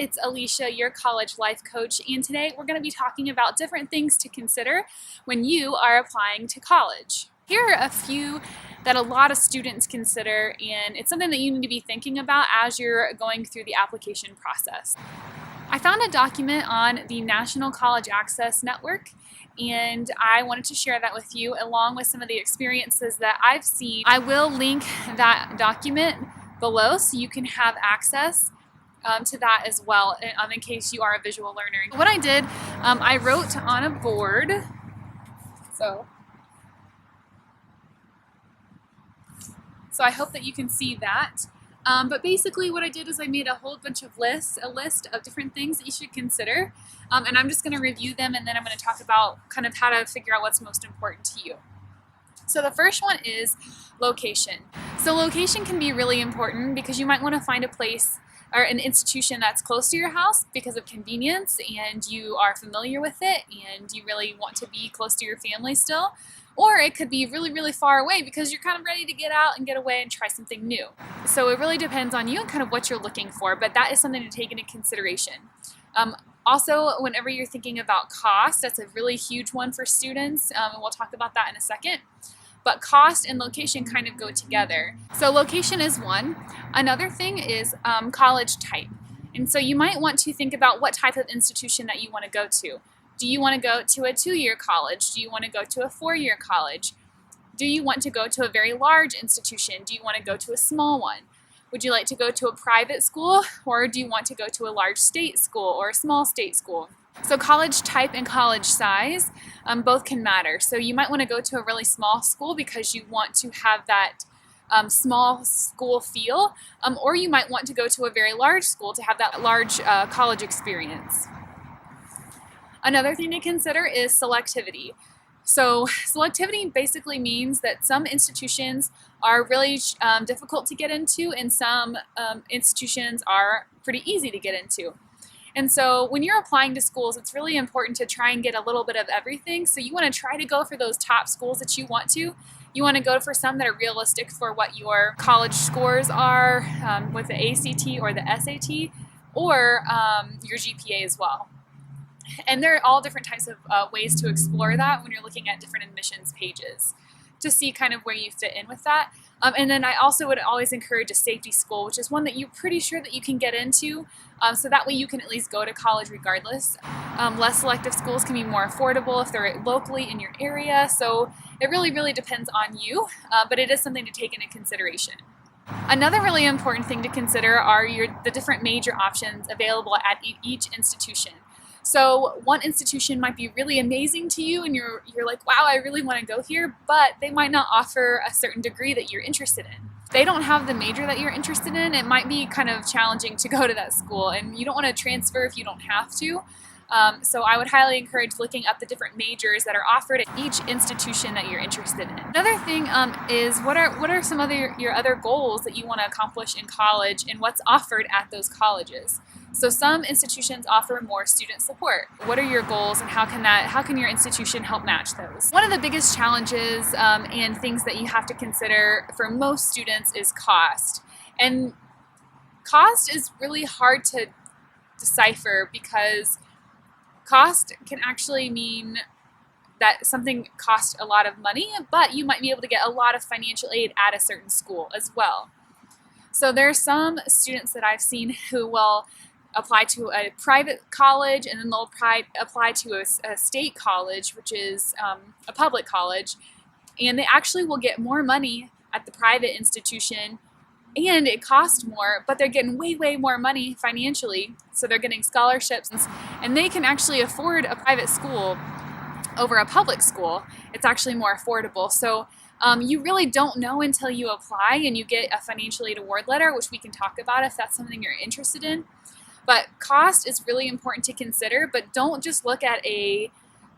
it's Alicia, your college life coach, and today we're going to be talking about different things to consider when you are applying to college. Here are a few that a lot of students consider, and it's something that you need to be thinking about as you're going through the application process. I found a document on the National College Access Network, and I wanted to share that with you along with some of the experiences that I've seen. I will link that document below so you can have access to that as well in case you are a visual learner. What I did, I wrote on a board, so I hope that you can see that. But basically what I did is I made a whole bunch of a list of different things that you should consider, and I'm just going to review them, and then I'm going to talk about kind of how to figure out what's most important to you. So the first one is location. So location can be really important because you might want to find a place or an institution that's close to your house because of convenience and you are familiar with it and you really want to be close to your family still. Or it could be really, really far away because you're kind of ready to get out and get away and try something new. So it really depends on you and kind of what you're looking for, but that is something to take into consideration. Also, whenever you're thinking about cost, that's a really huge one for students, and we'll talk about that in a second. But cost and location kind of go together. So location is one. Another thing is college type. And so you might want to think about what type of institution that you want to go to. Do you want to go to a 2-year college? Do you want to go to a 4-year college? Do you want to go to a very large institution? Do you want to go to a small one? Would you like to go to a private school, or do you want to go to a large state school or a small state school? So college type and college size both can matter. So you might want to go to a really small school because you want to have that small school feel, or you might want to go to a very large school to have that large college experience. Another thing to consider is selectivity. So selectivity basically means that some institutions are really difficult to get into and some institutions are pretty easy to get into. And so when you're applying to schools, it's really important to try and get a little bit of everything. So you want to try to go for those top schools that you want to. You want to go for some that are realistic for what your college scores are with the ACT or the SAT or your GPA as well. And there are all different types of ways to explore that when you're looking at different admissions pages to see kind of where you fit in with that. And then I also would always encourage a safety school, which is one that you're pretty sure that you can get into, so that way you can at least go to college regardless. Less selective schools can be more affordable if they're locally in your area, so it really, really depends on you, but it is something to take into consideration. Another really important thing to consider are the different major options available at each institution. So one institution might be really amazing to you and you're like, wow, I really want to go here, but they might not offer a certain degree that you're interested in. If they don't have the major that you're interested in, it might be kind of challenging to go to that school, and you don't want to transfer if you don't have to. So I would highly encourage looking up the different majors that are offered at each institution that you're interested in. Another thing is what are some of your other goals that you want to accomplish in college and what's offered at those colleges. So some institutions offer more student support. What are your goals and how can your institution help match those? One of the biggest challenges and things that you have to consider for most students is cost. And cost is really hard to decipher because cost can actually mean that something costs a lot of money, but you might be able to get a lot of financial aid at a certain school as well. So there are some students that I've seen who will apply to a private college and then they'll apply to a state college, which is a public college, and they actually will get more money at the private institution and it costs more, but they're getting way, way more money financially. So they're getting scholarships and they can actually afford a private school over a public school. It's actually more affordable. So you really don't know until you apply and you get a financial aid award letter, which we can talk about if that's something you're interested in. But cost is really important to consider, but don't just look at a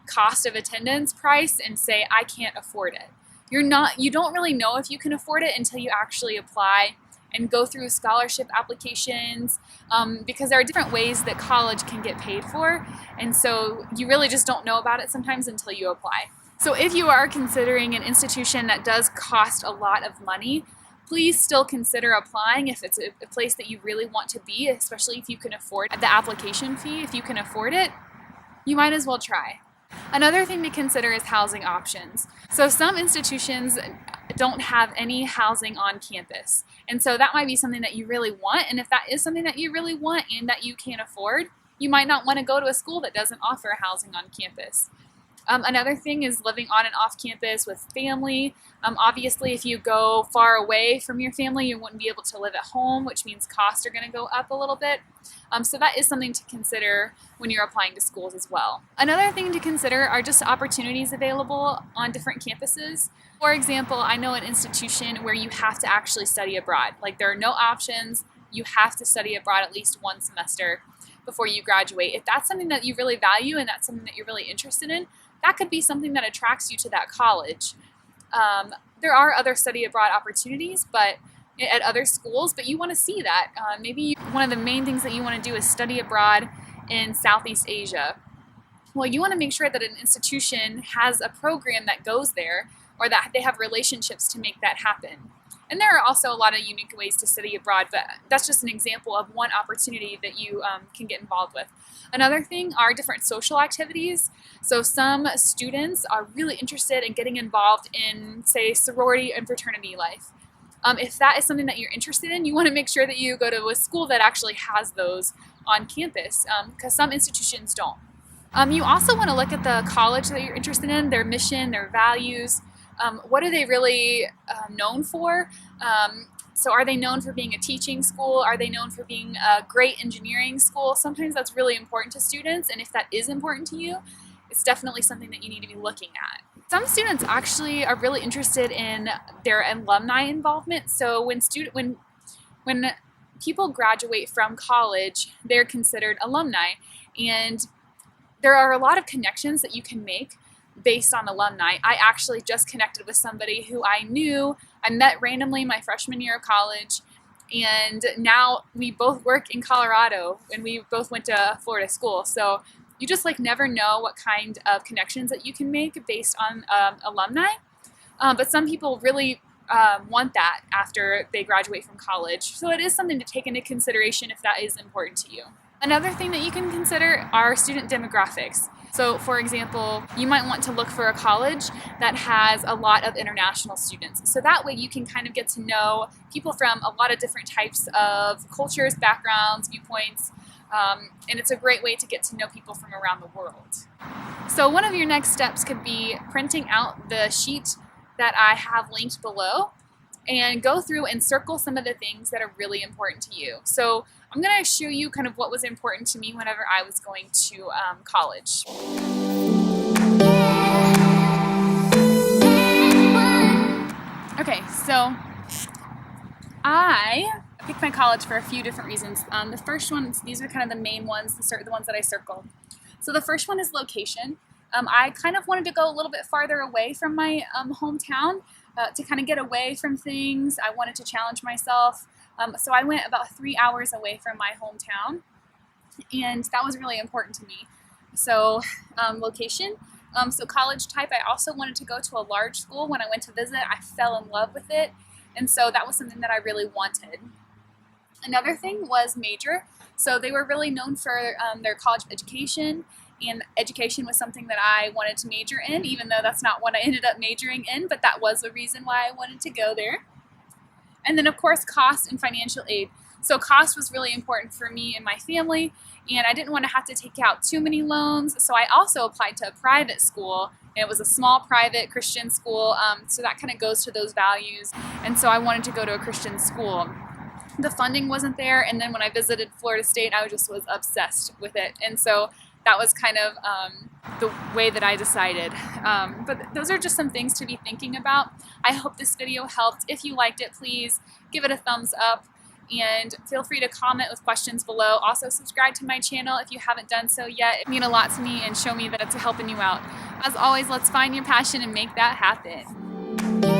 cost of attendance price and say, I can't afford it. You don't really know if you can afford it until you actually apply and go through scholarship applications, because there are different ways that college can get paid for, and so you really just don't know about it sometimes until you apply. So if you are considering an institution that does cost a lot of money, please still consider applying if it's a place that you really want to be, especially if you can afford the application fee. If you can afford it, you might as well try. Another thing to consider is housing options. So some institutions don't have any housing on campus. And so that might be something that you really want. And if that is something that you really want and that you can't afford, you might not want to go to a school that doesn't offer housing on campus. Another thing is living on and off campus with family. Obviously, if you go far away from your family, you wouldn't be able to live at home, which means costs are going to go up a little bit. So that is something to consider when you're applying to schools as well. Another thing to consider are just opportunities available on different campuses. For example, I know an institution where you have to actually study abroad. Like, there are no options. You have to study abroad at least one semester before you graduate. If that's something that you really value and that's something that you're really interested in, that could be something that attracts you to that college. There are other study abroad opportunities at other schools, but you want to see that. Maybe one of the main things that you want to do is study abroad in Southeast Asia. Well, you want to make sure that an institution has a program that goes there, or that they have relationships to make that happen. And there are also a lot of unique ways to study abroad, but that's just an example of one opportunity that you can get involved with. Another thing are different social activities. So some students are really interested in getting involved in, say, sorority and fraternity life. If that is something that you're interested in, you want to make sure that you go to a school that actually has those on campus, because some institutions don't. You also want to look at the college that you're interested in, their mission, their values. What are they really known for? So are they known for being a teaching school? Are they known for being a great engineering school? Sometimes that's really important to students, and if that is important to you, it's definitely something that you need to be looking at. Some students actually are really interested in their alumni involvement. So when people graduate from college, they're considered alumni, and there are a lot of connections that you can make based on alumni. I actually just connected with somebody who I met randomly my freshman year of college, and now we both work in Colorado, and we both went to Florida school. So you just never know what kind of connections that you can make based on alumni. But some people really want that after they graduate from college. So it is something to take into consideration if that is important to you. Another thing that you can consider are student demographics. So, for example, you might want to look for a college that has a lot of international students. So that way you can kind of get to know people from a lot of different types of cultures, backgrounds, viewpoints, and it's a great way to get to know people from around the world. So one of your next steps could be printing out the sheet that I have linked below and go through and circle some of the things that are really important to you. So I'm going to show you kind of what was important to me whenever I was going to college. Okay, so I picked my college for a few different reasons. The first one, these are kind of the main ones, the ones that I circled. So the first one is location. I kind of wanted to go a little bit farther away from my hometown to kind of get away from things. I wanted to challenge myself. So I went about 3 hours away from my hometown, and that was really important to me. So location. So college type, I also wanted to go to a large school. When I went to visit, I fell in love with it, and so that was something that I really wanted. Another thing was major. So they were really known for their college education, and education was something that I wanted to major in, even though that's not what I ended up majoring in, but that was the reason why I wanted to go there. And then, of course, cost and financial aid. So cost was really important for me and my family, and I didn't want to have to take out too many loans, so I also applied to a private school, and it was a small private Christian school, so that kind of goes to those values, and so I wanted to go to a Christian school. The funding wasn't there, and then when I visited Florida State, I was obsessed with it, and so that was kind of the way that I decided. But those are just some things to be thinking about. I hope this video helped. If you liked it, please give it a thumbs up, and feel free to comment with questions below. Also, subscribe to my channel if you haven't done so yet. It means a lot to me and show me that it's helping you out. As always, let's find your passion and make that happen.